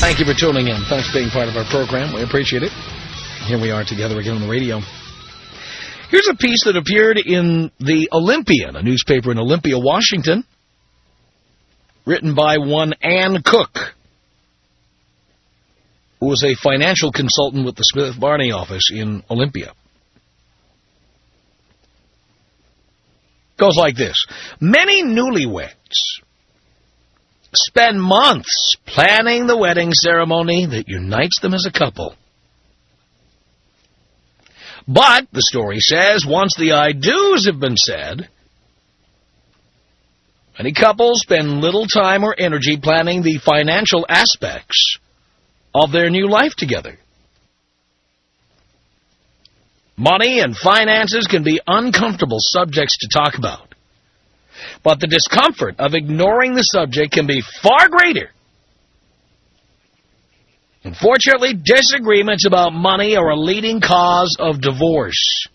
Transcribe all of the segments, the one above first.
Thank you for tuning in. Thanks for being part of our program. We appreciate it. Here we are together again on the radio. Here's a piece that appeared in the Olympian, a newspaper in Olympia, Washington, written by one Ann Cook, who was a financial consultant with the Smith Barney office in Olympia. Goes like this. Many newlyweds spend months planning the wedding ceremony that unites them as a couple. But, the story says, once the I-do's have been said, many couples spend little time or energy planning the financial aspects of their new life together. Money and finances can be uncomfortable subjects to talk about, but the discomfort of ignoring the subject can be far greater. Unfortunately, disagreements about money are a leading cause of divorce.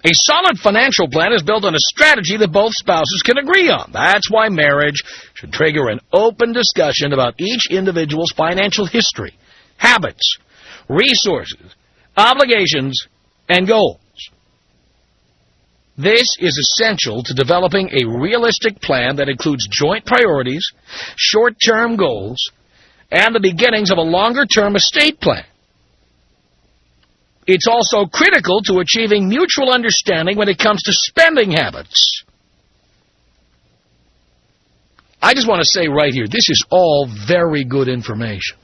A solid financial plan is built on a strategy that both spouses can agree on. That's why marriage should trigger an open discussion about each individual's financial history, habits, resources, obligations, and goals. This is essential to developing a realistic plan that includes joint priorities, short-term goals, and the beginnings of a longer-term estate plan. It's also critical to achieving mutual understanding when it comes to spending habits. I just want to say right here, this is all very good information.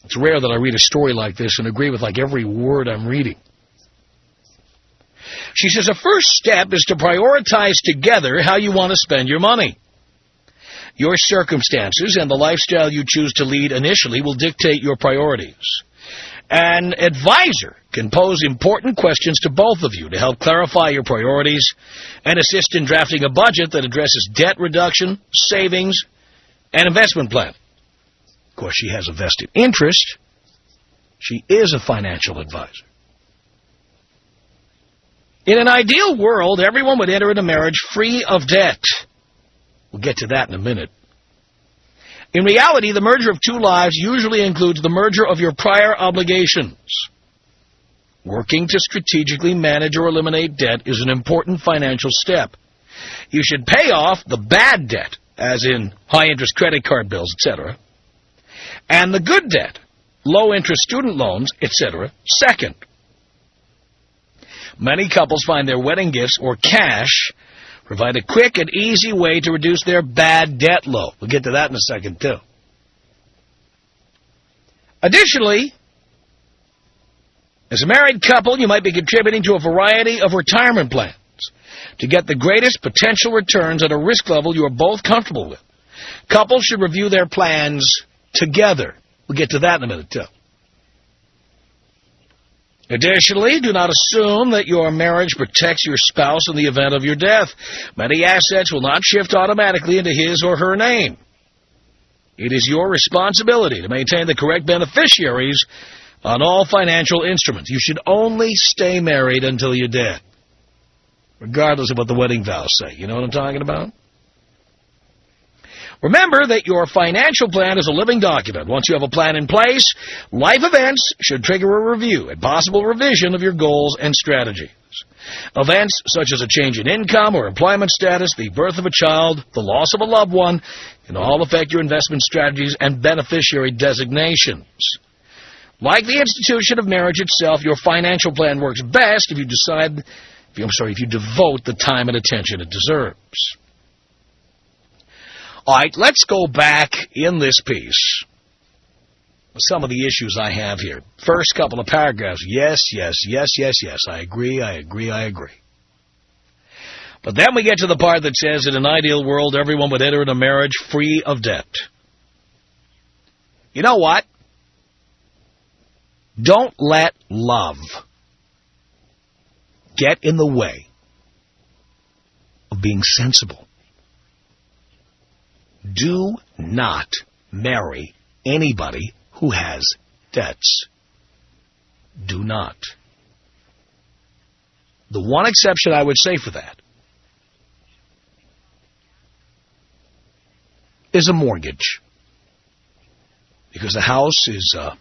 It's rare that I read a story like this and agree with like every word I'm reading. She says a first step is to prioritize together how you want to spend your money. Your circumstances and the lifestyle you choose to lead initially will dictate your priorities. An advisor can pose important questions to both of you to help clarify your priorities and assist in drafting a budget that addresses debt reduction, savings, and investment planning. Of course, she has a vested interest. She is a financial advisor. In an ideal world, everyone would enter into marriage free of debt. We'll get to that in a minute. In reality, the merger of two lives usually includes the merger of your prior obligations. Working to strategically manage or eliminate debt is an important financial step. You should pay off the bad debt, as in high-interest credit card bills, etc., and the good debt, low-interest student loans, etc., second. Many couples find their wedding gifts or cash provide a quick and easy way to reduce their bad debt load. We'll get to that in a second, too. Additionally, as a married couple, you might be contributing to a variety of retirement plans to get the greatest potential returns at a risk level you are both comfortable with. Couples should review their plans together. We'll get to that in a minute, too. Additionally, do not assume that your marriage protects your spouse in the event of your death. Many assets will not shift automatically into his or her name. It is your responsibility to maintain the correct beneficiaries on all financial instruments. You should only stay married until you're dead, regardless of what the wedding vows say. You know what I'm talking about? Remember that your financial plan is a living document. Once you have a plan in place, life events should trigger a review and possible revision of your goals and strategies. Events such as a change in income or employment status, the birth of a child, the loss of a loved one, can all affect your investment strategies and beneficiary designations. Like the institution of marriage itself, your financial plan works best if you devote the time and attention it deserves. All right, let's go back in this piece with some of the issues I have here. First couple of paragraphs, yes. I agree. But then we get to the part that says, in an ideal world, everyone would enter into marriage free of debt. You know what? Don't let love get in the way of being sensible. Do not marry anybody who has debts. Do not. The one exception I would say for that is a mortgage. Because a house is a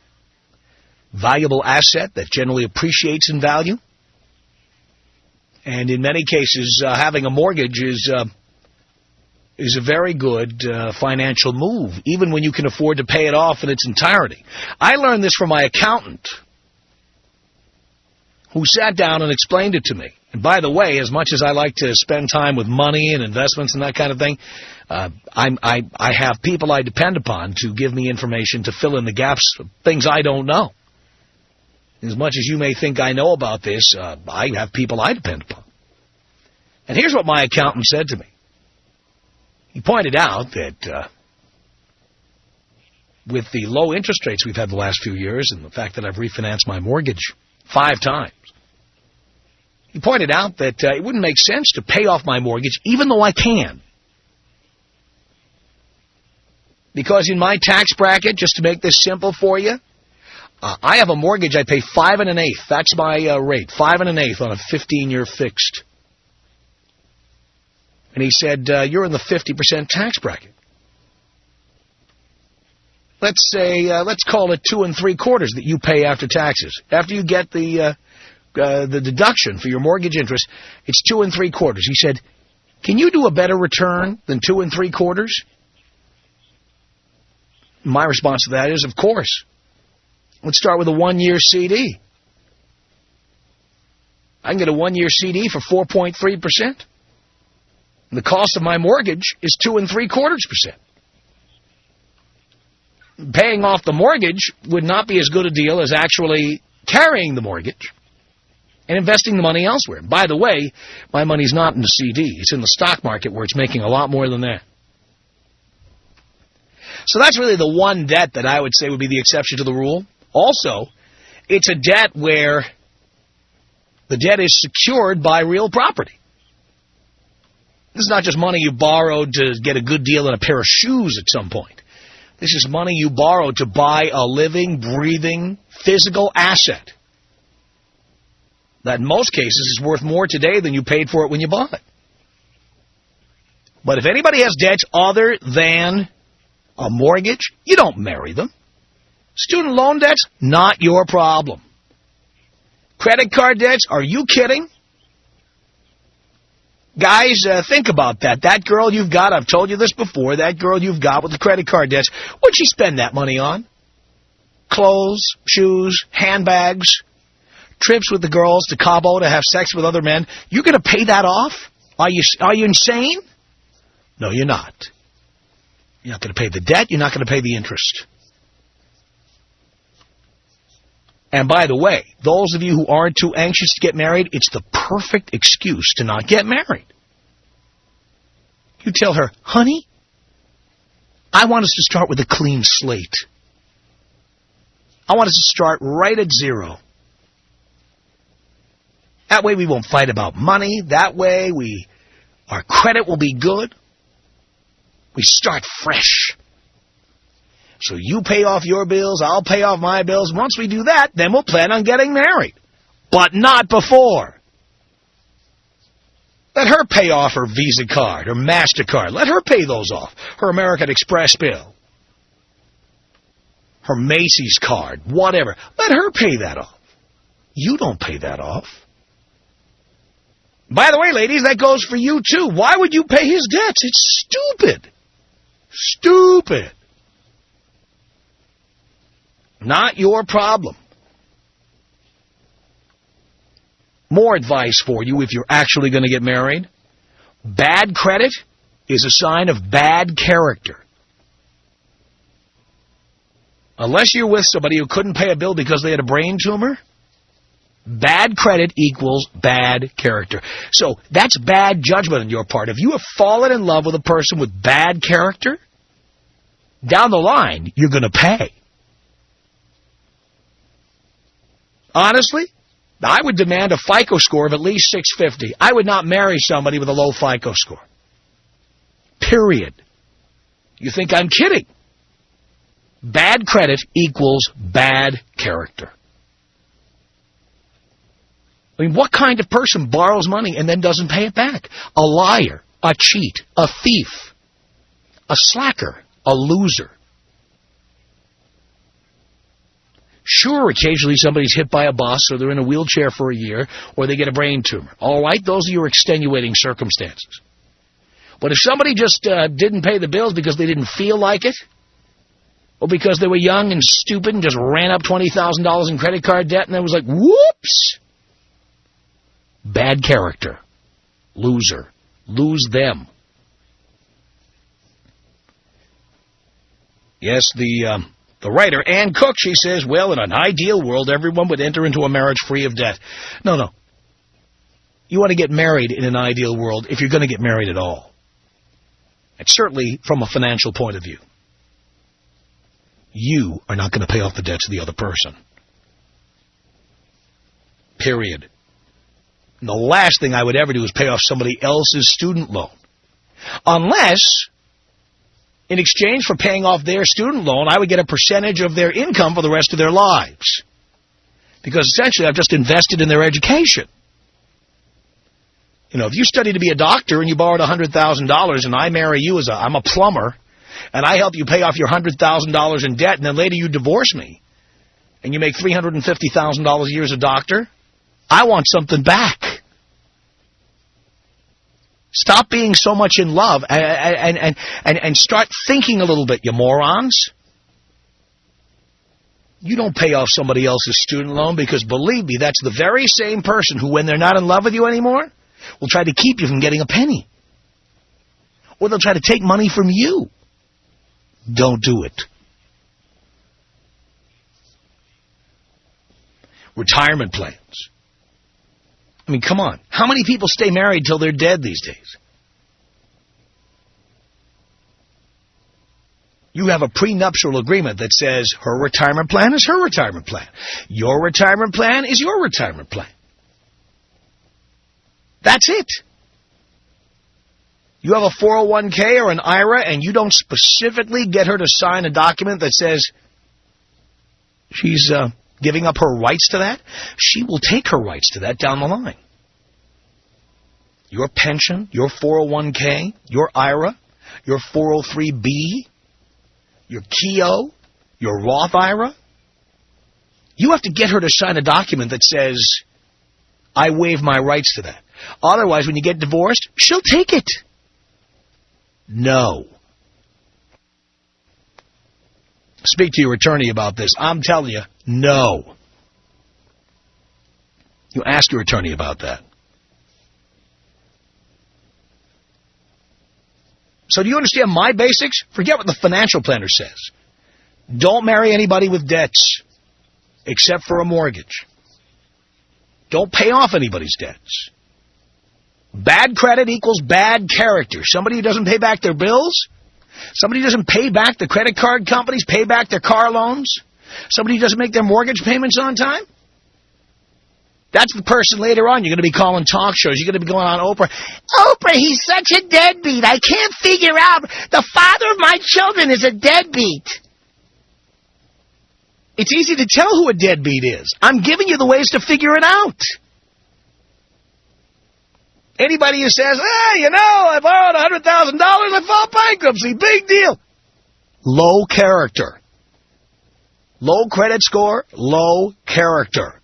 valuable asset that generally appreciates in value. And in many cases, having a mortgage is a very good financial move, even when you can afford to pay it off in its entirety. I learned this from my accountant, who sat down and explained it to me. And by the way, as much as I like to spend time with money and investments and that kind of thing, I have people I depend upon to give me information to fill in the gaps of things I don't know. As much as you may think I know about this, I have people I depend upon. And here's what my accountant said to me. He pointed out that with the low interest rates we've had the last few years and the fact that I've refinanced my mortgage 5 times, he pointed out that it wouldn't make sense to pay off my mortgage even though I can. Because in my tax bracket, just to make this simple for you, I have a mortgage I pay 5 1/8. That's my rate, 5 1/8 on a 15-year fixed. And he said, you're in the 50% tax bracket. Let's say, let's call it 2 3/4 that you pay after taxes. After you get the deduction for your mortgage interest, it's 2 3/4. He said, can you do a better return than 2 3/4? My response to that is, of course. Let's start with a 1-year CD. I can get a 1-year CD for 4.3%. The cost of my mortgage is 2 3/4%. Paying off the mortgage would not be as good a deal as actually carrying the mortgage and investing the money elsewhere. By the way, my money's not in the CD. It's in the stock market where it's making a lot more than that. So that's really the one debt that I would say would be the exception to the rule. Also, it's a debt where the debt is secured by real property. This is not just money you borrowed to get a good deal in a pair of shoes at some point. This is money you borrowed to buy a living, breathing, physical asset that in most cases is worth more today than you paid for it when you bought it. But if anybody has debts other than a mortgage, you don't marry them. Student loan debts, not your problem. Credit card debts, are you kidding? Guys, think about that. That girl you've got, I've told you this before, that girl you've got with the credit card debts, what'd she spend that money on? Clothes, shoes, handbags, trips with the girls to Cabo to have sex with other men. You're going to pay that off? Are you insane? No, you're not. You're not going to pay the debt. You're not going to pay the interest. And by the way, those of you who aren't too anxious to get married, it's the perfect excuse to not get married. You tell her, honey, I want us to start with a clean slate. I want us to start right at 0. That way we won't fight about money. That way our credit will be good. We start fresh. So you pay off your bills, I'll pay off my bills. Once we do that, then we'll plan on getting married. But not before. Let her pay off her Visa card, her MasterCard. Let her pay those off. Her American Express bill. Her Macy's card, whatever. Let her pay that off. You don't pay that off. By the way, ladies, that goes for you too. Why would you pay his debts? It's stupid. Stupid. Not your problem. More advice for you if you're actually going to get married. Bad credit is a sign of bad character. Unless you're with somebody who couldn't pay a bill because they had a brain tumor, bad credit equals bad character. So that's bad judgment on your part. If you have fallen in love with a person with bad character, down the line, you're going to pay. Honestly, I would demand a FICO score of at least 650. I would not marry somebody with a low FICO score. Period. You think I'm kidding? Bad credit equals bad character. I mean, what kind of person borrows money and then doesn't pay it back? A liar, a cheat, a thief, a slacker. a loser. Sure, occasionally somebody's hit by a bus, or they're in a wheelchair for a year, or they get a brain tumor. All right, those are your extenuating circumstances. But if somebody just didn't pay the bills because they didn't feel like it, or because they were young and stupid and just ran up $20,000 in credit card debt and then was like, whoops! Bad character. Loser. Lose them. Yes, the writer, Ann Cook, she says, well, in an ideal world, everyone would enter into a marriage free of debt. No. You want to get married in an ideal world if you're going to get married at all. And certainly from a financial point of view. You are not going to pay off the debts of the other person. Period. And the last thing I would ever do is pay off somebody else's student loan. Unless, in exchange for paying off their student loan, I would get a percentage of their income for the rest of their lives. Because essentially I've just invested in their education. You know, if you study to be a doctor and you borrowed $100,000 and I marry you I'm a plumber, and I help you pay off your $100,000 in debt, and then later you divorce me, and you make $350,000 a year as a doctor, I want something back. Stop being so much in love and start thinking a little bit, you morons. You don't pay off somebody else's student loan because, believe me, that's the very same person who, when they're not in love with you anymore, will try to keep you from getting a penny. Or they'll try to take money from you. Don't do it. Retirement plans. I mean, come on. How many people stay married till they're dead these days? You have a prenuptial agreement that says her retirement plan is her retirement plan. Your retirement plan is your retirement plan. That's it. You have a 401k or an IRA and you don't specifically get her to sign a document that says she's giving up her rights to that, she will take her rights to that down the line. Your pension, your 401k, your IRA, your 403b, your KEO, your Roth IRA, you have to get her to sign a document that says, I waive my rights to that. Otherwise, when you get divorced, she'll take it. No. Speak to your attorney about this. I'm telling you, no. You ask your attorney about that. So do you understand my basics? Forget what the financial planner says. Don't marry anybody with debts, except for a mortgage. Don't pay off anybody's debts. Bad credit equals bad character. Somebody who doesn't pay back their bills, somebody who doesn't pay back the credit card companies, pay back their car loans, somebody who doesn't make their mortgage payments on time, that's the person later on you're going to be calling talk shows. You're going to be going on Oprah. Oprah, he's such a deadbeat. I can't figure out. The father of my children is a deadbeat. It's easy to tell who a deadbeat is. I'm giving you the ways to figure it out. Anybody who says, you know, I borrowed $100,000, I filed bankruptcy, big deal. Low character. Low credit score, low character.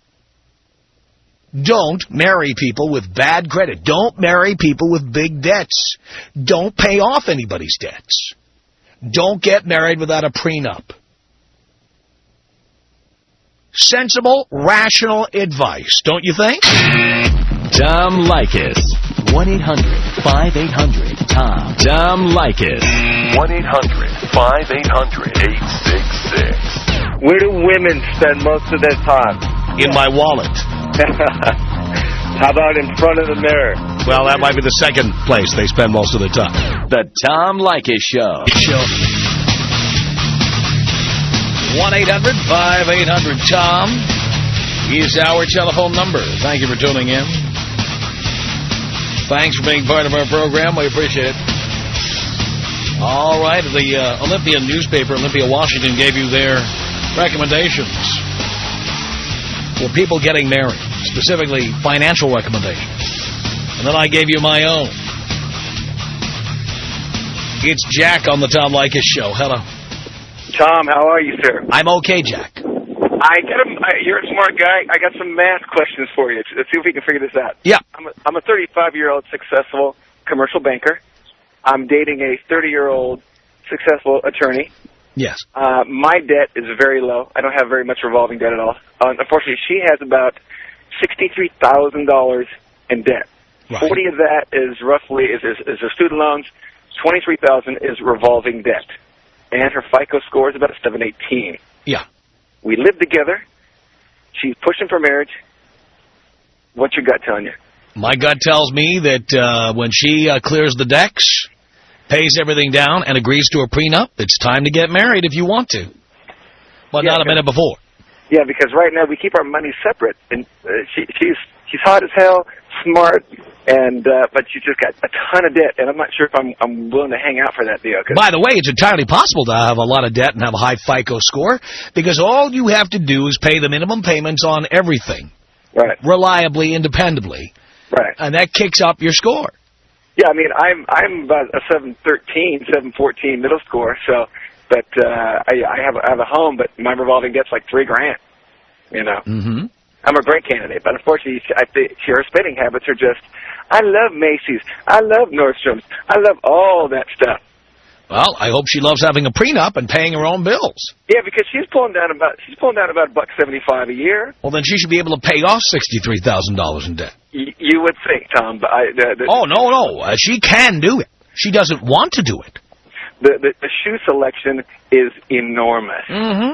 Don't marry people with bad credit. Don't marry people with big debts. Don't pay off anybody's debts. Don't get married without a prenup. Sensible, rational advice, don't you think? Tom Leykis. 1-800-5800-TOM. Tom Leykis. 1-800-5800-866. Where do women spend most of their time? In my wallet. How about in front of the mirror? Well, that might be the second place they spend most of their time. The Tom Leykis Show. 1-800-5800-TOM is our telephone number. Thank you for tuning in. Thanks for being part of our program. We appreciate it. All right. The Olympian newspaper, Olympia, Washington, gave you their recommendations for people getting married, specifically financial recommendations. And then I gave you my own. It's Jack on the Tom Leykis Show. Hello. Tom, how are you, sir? I'm okay, Jack. You're a smart guy. I got some math questions for you. Let's see if we can figure this out. Yeah. I'm a 35-year-old successful commercial banker. I'm dating a 30-year-old successful attorney. Yes. My debt is very low. I don't have very much revolving debt at all. Unfortunately, she has about $63,000 in debt. Right. 40 of that is roughly is her student loans. 23,000 is revolving debt, and her FICO score is about a 718. Yeah. We live together. She's pushing for marriage. What's your gut telling you? My gut tells me that when she clears the decks, pays everything down, and agrees to a prenup, it's time to get married if you want to. But not a minute before. Yeah, because right now we keep our money separate, and she's hot as hell, smart, and but she's just got a ton of debt, and I'm not sure if I'm willing to hang out for that deal. By the way, it's entirely possible to have a lot of debt and have a high FICO score, because all you have to do is pay the minimum payments on everything. Right. Reliably and dependably. Right. And that kicks up your score. Yeah, I mean, I'm about a 713, 714 middle score, so, but I have a home, but my revolving debt's like $3,000, you know. Mm-hmm. I'm a great candidate, but unfortunately, I think her spending habits are just, I love Macy's, I love Nordstrom's, I love all that stuff. Well, I hope she loves having a prenup and paying her own bills. Yeah, because she's pulling down about $1.75 a year. Well, then she should be able to pay off $63,000 in debt. You would think, Tom, but oh, no. She can do it. She doesn't want to do it. The shoe selection is enormous. Mm-hmm.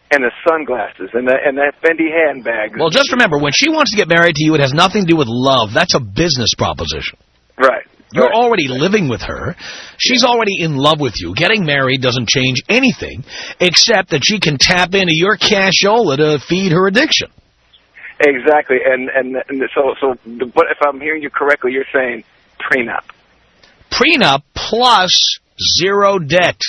And the sunglasses and that Fendi handbag. Well, just remember, when she wants to get married to you, it has nothing to do with love. That's a business proposition. Right. You're already living with her. She's already in love with you. Getting married doesn't change anything, except that she can tap into your cashola to feed her addiction. Exactly. And so what, if I'm hearing you correctly, you're saying prenup. Prenup plus zero debt.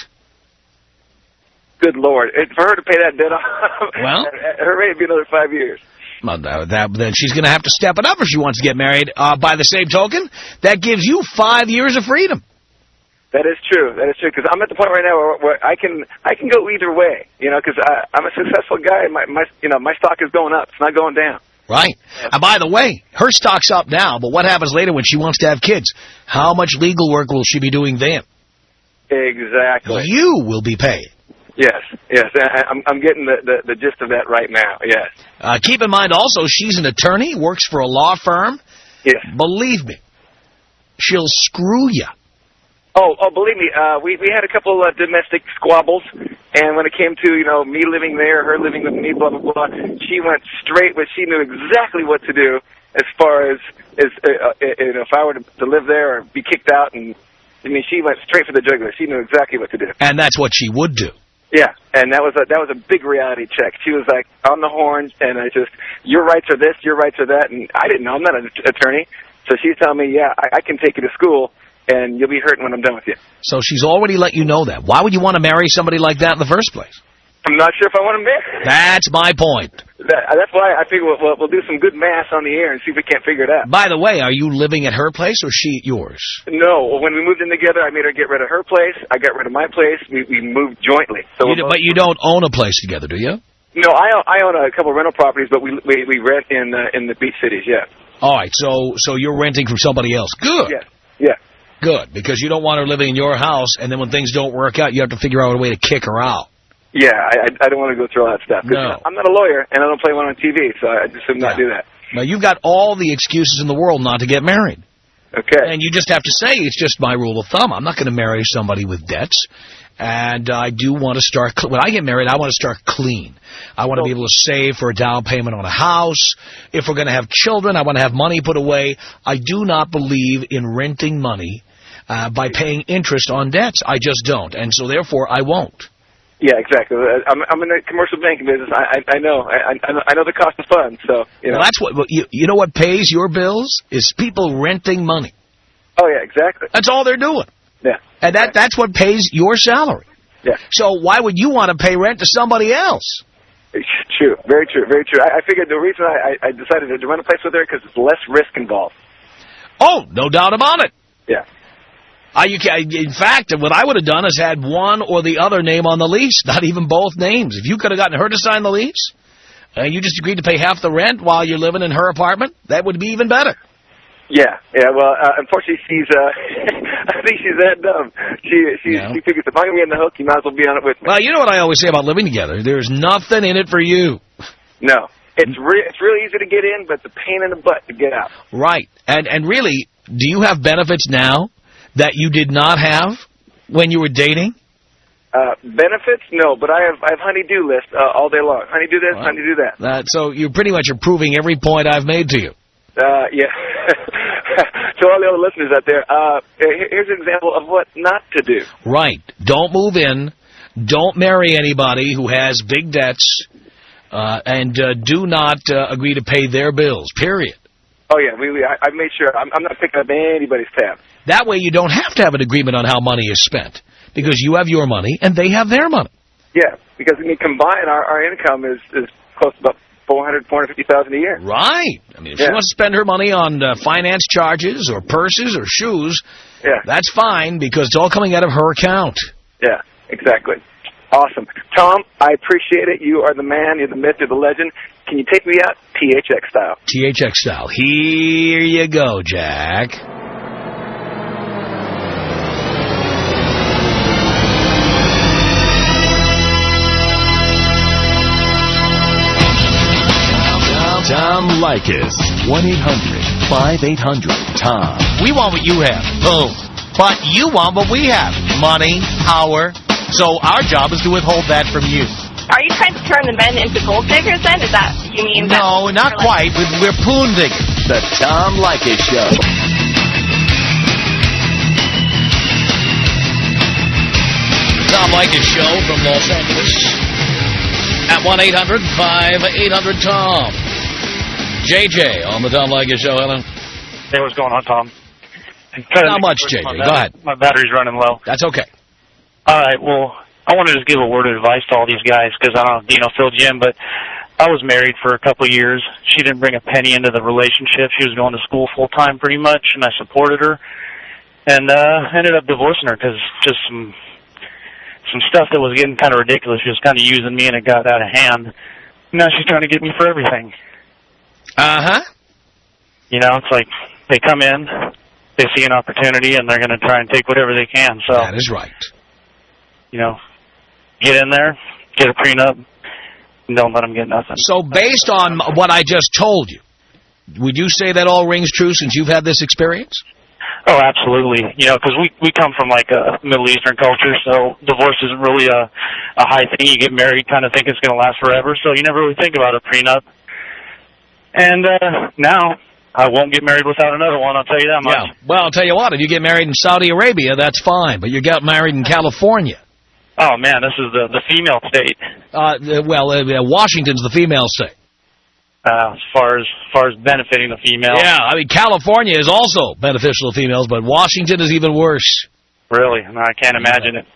Good Lord. For her to pay that debt off, well, her rate would be another 5 years. Well, then she's going to have to step it up if she wants to get married. By the same token, that gives you 5 years of freedom. That is true. That is true. Because I'm at the point right now where I can go either way. You know, because I'm a successful guy. My stock is going up. It's not going down. Right. And by the way, her stock's up now. But what happens later when she wants to have kids? How much legal work will she be doing then? Exactly. You will be paying. Yes. I'm getting the gist of that right now. Yes. Keep in mind also, she's an attorney, works for a law firm. Yes. Believe me, she'll screw you. Oh, believe me, we had a couple of domestic squabbles, and when it came to, me living there, her living with me, blah, blah, blah, she went straight, but she knew exactly what to do as far as if I were to live there or be kicked out, and she went straight for the jugular. She knew exactly what to do. And that's what she would do. Yeah, and that was a big reality check. She was like on the horn, and your rights are this, your rights are that, and I didn't know. I'm not an attorney, so she's telling me, yeah, I can take you to school, and you'll be hurting when I'm done with you. So she's already let you know that. Why would you want to marry somebody like that in the first place? I'm not sure if I want to marry. That's my point. That's why I figure we'll do some good math on the air and see if we can't figure it out. By the way, are you living at her place or she at yours? No. When we moved in together, I made her get rid of her place. I got rid of my place. We moved jointly. So but you don't own a place together, do you? No, I own a couple of rental properties, but we rent in the beach cities, yeah. All right, so you're renting from somebody else. Good. Yeah. Good, because you don't want her living in your house, and then when things don't work out, you have to figure out a way to kick her out. Yeah, I don't want to go through all that stuff. No. I'm not a lawyer, and I don't play one on TV, so I just would not do that. Now, you've got all the excuses in the world not to get married. Okay. And you just have to say, it's just my rule of thumb. I'm not going to marry somebody with debts. And I do want to start, when I get married, I want to start clean. I want to be able to save for a down payment on a house. If we're going to have children, I want to have money put away. I do not believe in renting money by paying interest on debts. I just don't. And so, therefore, I won't. Yeah, exactly. I'm in the commercial banking business. I know. I know the cost of funds. So Well, that's what you know. What pays your bills is people renting money. Oh yeah, exactly. That's all they're doing. Yeah. And that's what pays your salary. Yeah. So why would you want to pay rent to somebody else? True. Very true. Very true. I figured the reason I decided to rent a place with her because it's less risk involved. Oh, no doubt about it. Yeah. In fact, what I would have done is had one or the other name on the lease, not even both names. If you could have gotten her to sign the lease, and you just agreed to pay half the rent while you're living in her apartment, that would be even better. Yeah. Well, unfortunately, I think she's that dumb. She figures if I'm going to be on the hook, you might as well be on it with me. Well, you know what I always say about living together? There's nothing in it for you. No. It's really easy to get in, but it's a pain in the butt to get out. Right. And really, do you have benefits now that you did not have when you were dating? Benefits? No, but I have honey-do list all day long. Honey-do this, honey-do that. So you pretty much are proving every point I've made to you. Yeah. To all the other listeners out there, here's an example of what not to do. Right. Don't move in. Don't marry anybody who has big debts. And do not agree to pay their bills, period. Oh, yeah. I made sure. I'm not picking up anybody's tab. That way you don't have to have an agreement on how money is spent, because you have your money and they have their money. Yeah, because when you combine, our income is close to about $450,000 a year. Right. I mean, if she wants to spend her money on finance charges or purses or shoes, that's fine, because it's all coming out of her account. Yeah, exactly. Awesome. Tom, I appreciate it. You are the man. You're the myth. You're the legend. Can you take me out THX style? THX style. Here you go, Jack. Tom Leykis. 1-800-5800-TOM. We want what you have. Boom. But you want what we have. Money, power. So our job is to withhold that from you. Are you trying to turn the men into gold diggers then? Is that what you mean? No, not quite. We're poon diggers. The Tom Leykis Show. Tom Leykis Show from Los Angeles at 1-800-5800-TOM. JJ on the Tom Leykis Show. Hello. Hey, what's going on, Tom? Not much, JJ. Go ahead. My battery's running low. That's okay. All right, well, I want to just give a word of advice to all these guys, because I don't know, fill you in, but I was married for a couple of years. She didn't bring a penny into the relationship. She was going to school full-time pretty much, and I supported her. And ended up divorcing her because just some stuff that was getting kind of ridiculous. She was kind of using me, and it got out of hand. Now she's trying to get me for everything. Uh-huh. You know, it's like they come in, they see an opportunity, and they're going to try and take whatever they can. So that is right. You know, get in there, get a prenup, and don't let them get nothing. So based on what I just told you, would you say that all rings true since you've had this experience? Oh, absolutely. You know, because we come from like a Middle Eastern culture, so divorce isn't really a high thing. You get married, kind of think it's going to last forever, so you never really think about a prenup. And now I won't get married without another one, I'll tell you that much. Yeah. Well, I'll tell you what, if you get married in Saudi Arabia, that's fine, but you got married in California. Oh, man, this is the female state. Washington's the female state. As far as benefiting the female. Yeah, I mean, California is also beneficial to females, but Washington is even worse. Really? No, I can't imagine it.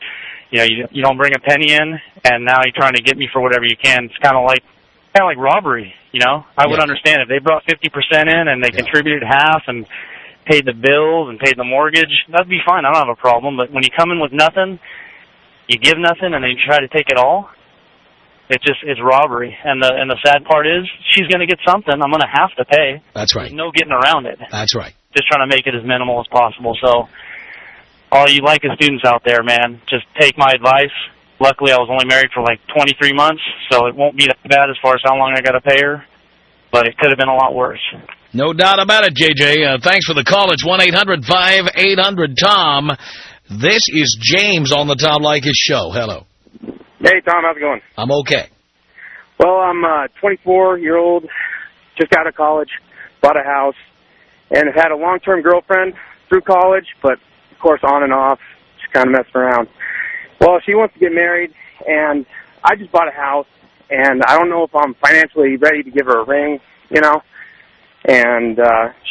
You know, you don't bring a penny in, and now you're trying to get me for whatever you can. It's kind of like robbery, you know? I would understand if they brought 50% in and they contributed half and paid the bills and paid the mortgage, that'd be fine. I don't have a problem. But when you come in with nothing, you give nothing, and then you try to take it all, it's robbery. And the sad part is she's going to get something. I'm going to have to pay. That's right. There's no getting around it. That's right. Just trying to make it as minimal as possible. So all you Leykis students out there, man, just take my advice. Luckily, I was only married for like 23 months, so it won't be that bad as far as how long I got to pay her. But it could have been a lot worse. No doubt about it, JJ. Thanks for the call. It's 1-800-5800-TOM. This is James on the Tom Leykis Show. Hello. Hey, Tom. How's it going? I'm okay. Well, I'm a 24-year-old, just out of college, bought a house, and have had a long-term girlfriend through college, but, of course, on and off, just kind of messing around. Well, she wants to get married, and I just bought a house, and I don't know if I'm financially ready to give her a ring, you know. And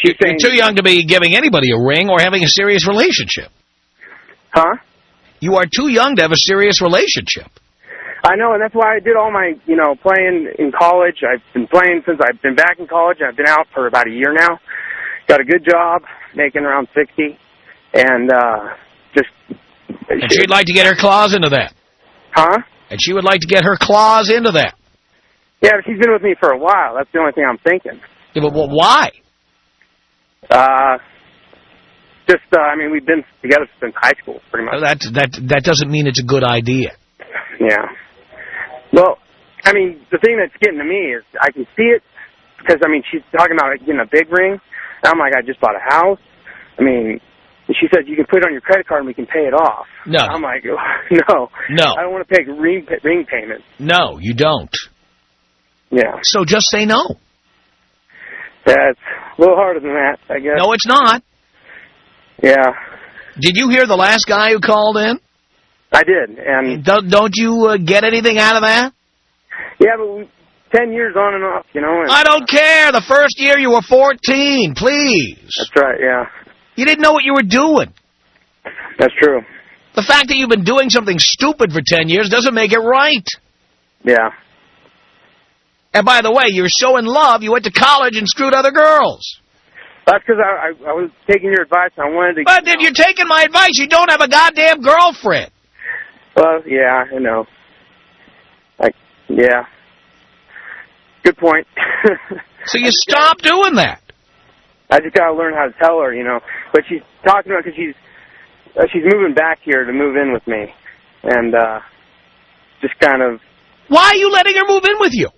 she's saying... You're too young to be giving anybody a ring or having a serious relationship. Huh? You are too young to have a serious relationship. I know, and that's why I did all my, playing in college. I've been playing since I've been back in college. I've been out for about a year now. Got a good job, making around 60. And And she'd like to get her claws into that. Huh? And she would like to get her claws into that. Yeah, but she's been with me for a while. That's the only thing I'm thinking. Yeah, but why? I mean, we've been together since high school, pretty much. That doesn't mean it's a good idea. Yeah. Well, I mean, the thing that's getting to me is I can see it because, I mean, she's talking about getting a big ring. And I'm like, I just bought a house. I mean, and she said, you can put it on your credit card and we can pay it off. No. I'm like, no. I don't want to pay ring payments. No, you don't. Yeah. So just say no. That's a little harder than that, I guess. No, it's not. Yeah. Did you hear the last guy who called in? I did. And don't you get anything out of that? Yeah, but 10 years on and off, you know. And I don't care. The first year you were 14, please. That's right, yeah. You didn't know what you were doing. That's true. The fact that you've been doing something stupid for 10 years doesn't make it right. Yeah. And by the way, you're so in love, you went to college and screwed other girls. That's because I was taking your advice and I wanted to... But if you're taking my advice, you don't have a goddamn girlfriend. Well, yeah, I know. Yeah. Good point. So you stop doing that. I just got to learn how to tell her, you know. But she's talking about, because she's moving back here to move in with me. And just kind of... Why are you letting her move in with you?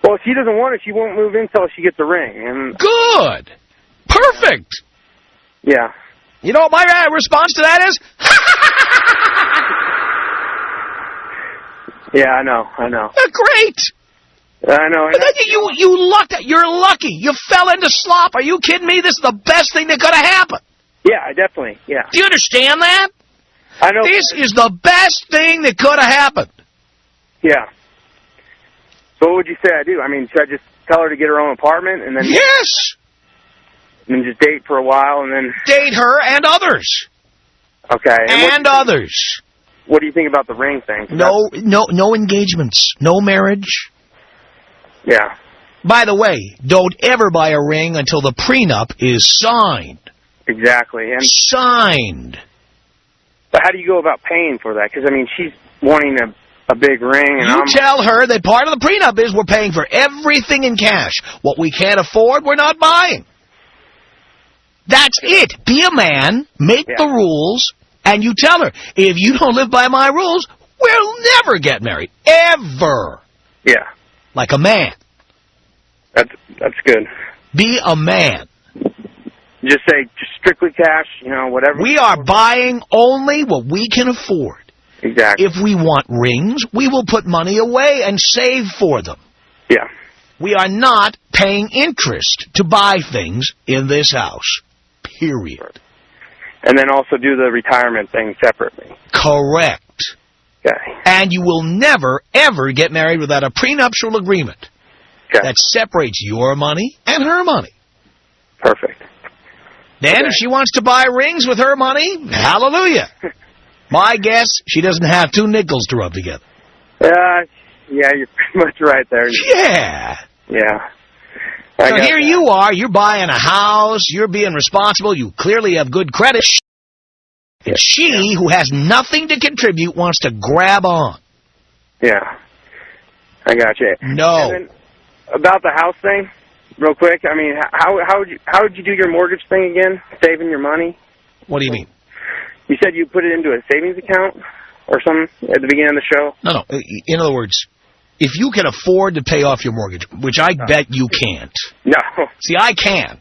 Well, she doesn't want it. She won't move in until she gets a ring. And good. Perfect. Yeah. You know what my response to that is? Yeah, I know. Great. I know. And then you're lucky. You fell into slop. Are you kidding me? This is the best thing that could have happened. Yeah, definitely. Yeah. Do you understand that? I know. This is the best thing that could have happened. Yeah. So what would you say I do? I mean, should I just tell her to get her own apartment and then... Yes. And then just date for a while and then... Date her and others. Okay. And others. What do you think about the ring thing? No engagements. No marriage. Yeah. By the way, don't ever buy a ring until the prenup is signed. Exactly. And signed. But how do you go about paying for that? Because, I mean, she's wanting a big ring. And you tell her that part of the prenup is we're paying for everything in cash. What we can't afford, we're not buying. That's it. Be a man, make the rules, and you tell her, if you don't live by my rules, we'll never get married. Ever. Yeah. Like a man. That's good. Be a man. Just say, just strictly cash, you know, whatever. We are buying only what we can afford. Exactly. If we want rings, we will put money away and save for them. Yeah. We are not paying interest to buy things in this house. Period. And then also do the retirement thing separately. Correct. Okay. And you will never, ever get married without a prenuptial agreement that separates your money and her money. Perfect. Then if she wants to buy rings with her money, hallelujah. My guess, she doesn't have two nickels to rub together. Yeah, you're pretty much right there. Yeah. Yeah. So here you are, you're buying a house, you're being responsible, you clearly have good credit. And she, who has nothing to contribute, wants to grab on. Yeah. I got you. No. And then about the house thing, real quick, I mean, how would you do your mortgage thing again, saving your money? What do you mean? You said you put it into a savings account or something at the beginning of the show? No. In other words, if you can afford to pay off your mortgage, which I bet you can't. No. See, I can.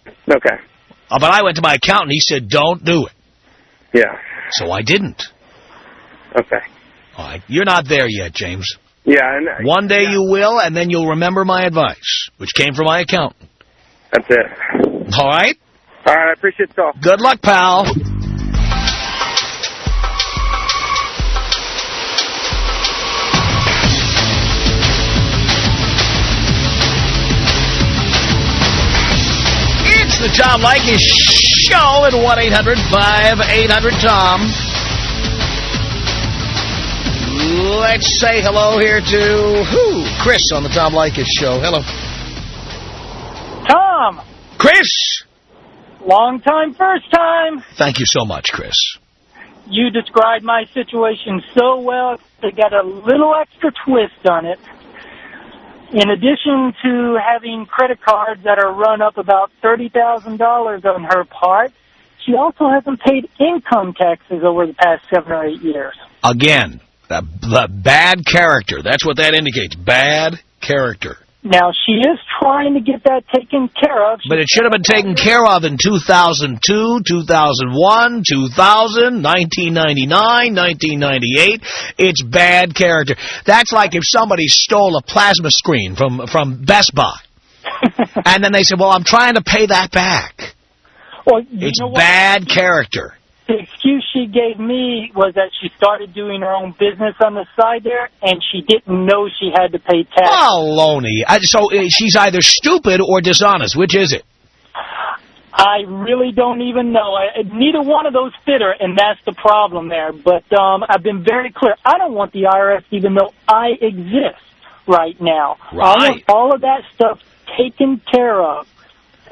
Okay. But I went to my accountant. He said, don't do it. Yeah. So I didn't. Okay. All right. You're not there yet, James. Yeah. And, one day you will, and then you'll remember my advice, which came from my accountant. That's it. All right? All right. I appreciate the call. Good luck, pal. The Tom Leykis Show at 1-800-5800-TOM. Let's say hello here to Chris on the Tom Leykis Show. Hello. Tom. Chris. Long time, first time. Thank you so much, Chris. you described my situation so well. They got a little extra twist on it. In addition to having credit cards that are run up about $30,000 on her part, she also hasn't paid income taxes over the past 7 or 8 years. Again, the bad character. That's what that indicates. Bad character. Now, she is trying to get that taken care of. But it should have been taken care of in 2002, 2001, 2000, 1999, 1998. It's bad character. That's like if somebody stole a plasma screen from Best Buy. And then they said, well, I'm trying to pay that back. Well, it's bad character. The excuse she gave me was that she started doing her own business on the side there, and she didn't know she had to pay tax. Baloney. So she's either stupid or dishonest. Which is it? I really don't even know. Neither one of those fit her, and that's the problem there. But I've been very clear. I don't want the IRS even though I exist right now. Right. I want all of that stuff taken care of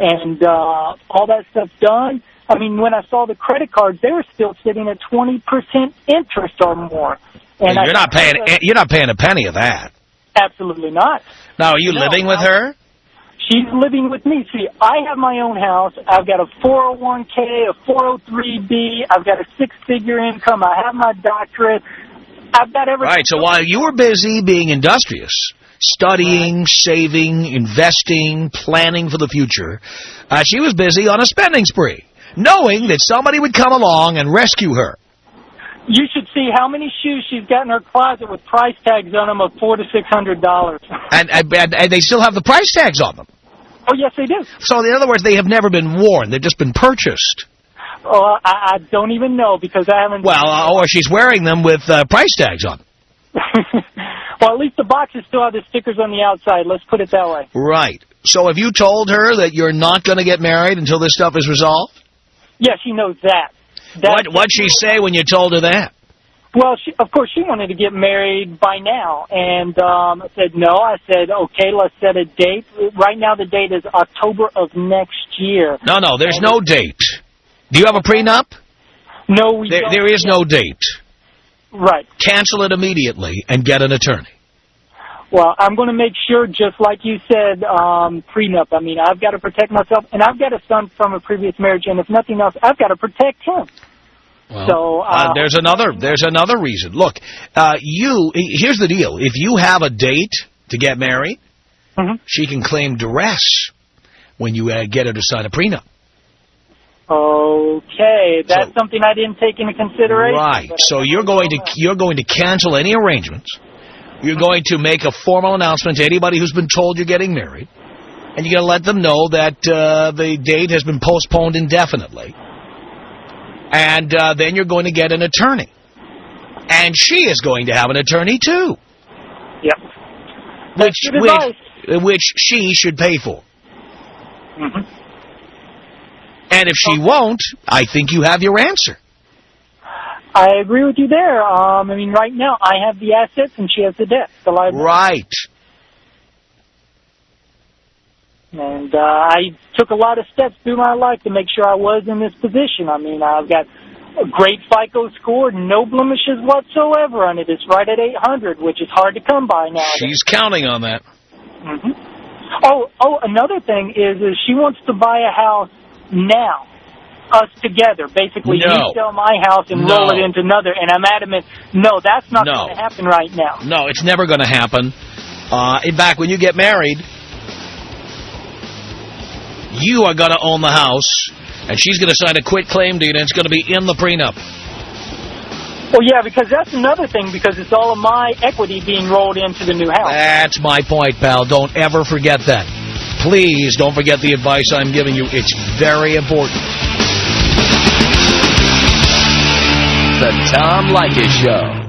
and all that stuff done. I mean, when I saw the credit cards, they were still sitting at 20% interest or more. And you're not paying a penny of that. Absolutely not. Now, are you living with her? She's living with me. See, I have my own house. I've got a 401k, a 403b. I've got a 6-figure income. I have my doctorate. I've got everything. Right, so while you were busy being industrious, studying, saving, investing, planning for the future, she was busy on a spending spree, knowing that somebody would come along and rescue her. You should see how many shoes she's got in her closet with price tags on them of $400 to $600. And they still have the price tags on them. Oh, yes, they do. So, in other words, they have never been worn. They've just been purchased. Oh, I don't even know because I haven't... Well, or she's wearing them with price tags on. Well, at least the boxes still have the stickers on the outside. Let's put it that way. Right. So have you told her that you're not going to get married until this stuff is resolved? Yeah, she knows that. What'd she say when you told her that? Well, of course, she wanted to get married by now. And I said, no. I said, okay, let's set a date. Right now, the date is October of next year. No, there's no date. Do you have a prenup? No, we don't. There is no date. Right. Cancel it immediately and get an attorney. Well, I'm going to make sure, just like you said, prenup. I mean, I've got to protect myself, and I've got a son from a previous marriage, and if nothing else, I've got to protect him. Well, so there's another reason. Look, here's the deal. If you have a date to get married, she can claim duress when you get her to sign a prenup. Okay, that's something I didn't take into consideration. Right. So you're going to cancel any arrangements. You're going to make a formal announcement to anybody who's been told you're getting married, and you're going to let them know that the date has been postponed indefinitely. And then you're going to get an attorney. And she is going to have an attorney, too. Yep. Which she should pay for. And if she won't, I think you have your answer. I agree with you there. I mean, right now, I have the assets and she has the debt, the liability. Right. And I took a lot of steps through my life to make sure I was in this position. I mean, I've got a great FICO score, no blemishes whatsoever on it. It's right at 800, which is hard to come by now. She's counting on that. Oh, another thing is she wants to buy a house now. Us together. Basically, you sell my house and roll it into another. And I'm adamant, no, that's not going to happen right now. No, it's never going to happen. In fact, when you get married, you are going to own the house, and she's going to sign a quitclaim deed, and it's going to be in the prenup. Well, yeah, because that's another thing, because it's all of my equity being rolled into the new house. That's my point, pal. Don't ever forget that. Please don't forget the advice I'm giving you. It's very important. The Tom Leykis Show.